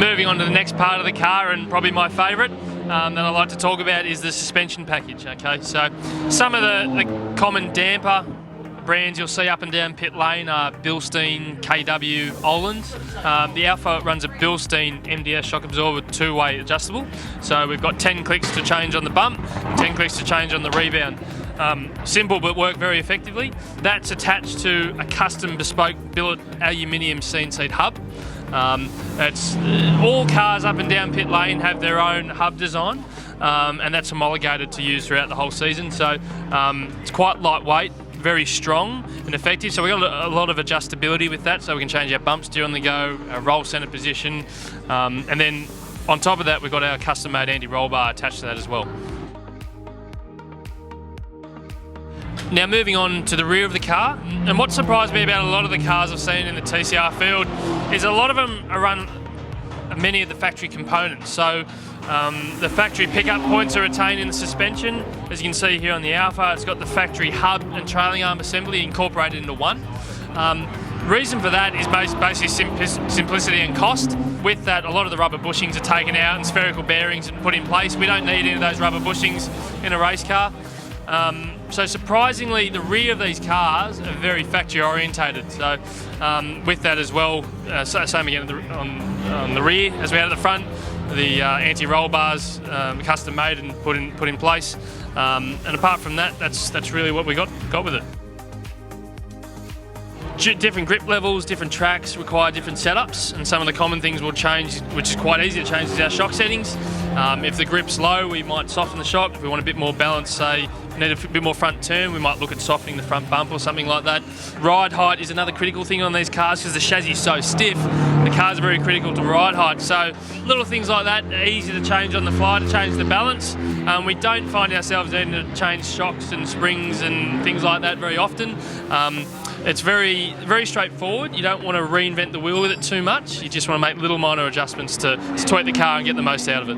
Moving on to the next part of the car, and probably my favourite that I like to talk about is the suspension package. Okay, so some of the common damper brands you'll see up and down pit lane are Bilstein, KW, Oland. The Alfa runs a Bilstein MDS shock absorber two-way adjustable. So we've got 10 clicks to change on the bump, 10 clicks to change on the rebound. Simple but work very effectively. That's attached to a custom bespoke billet aluminium CNC hub. It's all cars up and down pit lane have their own hub design, and that's homologated to use throughout the whole season. So it's quite lightweight, very strong and effective. So we've got a lot of adjustability with that, so we can change our bump steer on the go, our roll center position, and then on top of that we've got our custom made anti-roll bar attached to that as well. Now moving on to the rear of the car, and what surprised me about a lot of the cars I've seen in the TCR field is a lot of them are run many of the factory components. So the factory pickup points are retained in the suspension. As you can see here on the Alfa, it's got the factory hub and trailing arm assembly incorporated into one. Reason for that is basically simplicity and cost. With that, a lot of the rubber bushings are taken out and spherical bearings are put in place. We don't need any of those rubber bushings in a race car. So surprisingly, the rear of these cars are very factory orientated. So with that as well, same again on the rear as we had at the front. The anti-roll bars custom made and put in place. And apart from that, that's really what we got with it. Different grip levels, different tracks require different setups, and some of the common things will change, which is quite easy to change, is our shock settings. If the grip's low, we might soften the shock. If we want a bit more balance, say, need a bit more front turn, we might look at softening the front bump or something like that. Ride height is another critical thing on these cars because the chassis is so stiff. The cars are very critical to ride height, so little things like that are easy to change on the fly to change the balance. We don't find ourselves needing to change shocks and springs and things like that very often. It's very, very straightforward. You don't want to reinvent the wheel with it too much. You just want to make little minor adjustments to tweak the car and get the most out of it.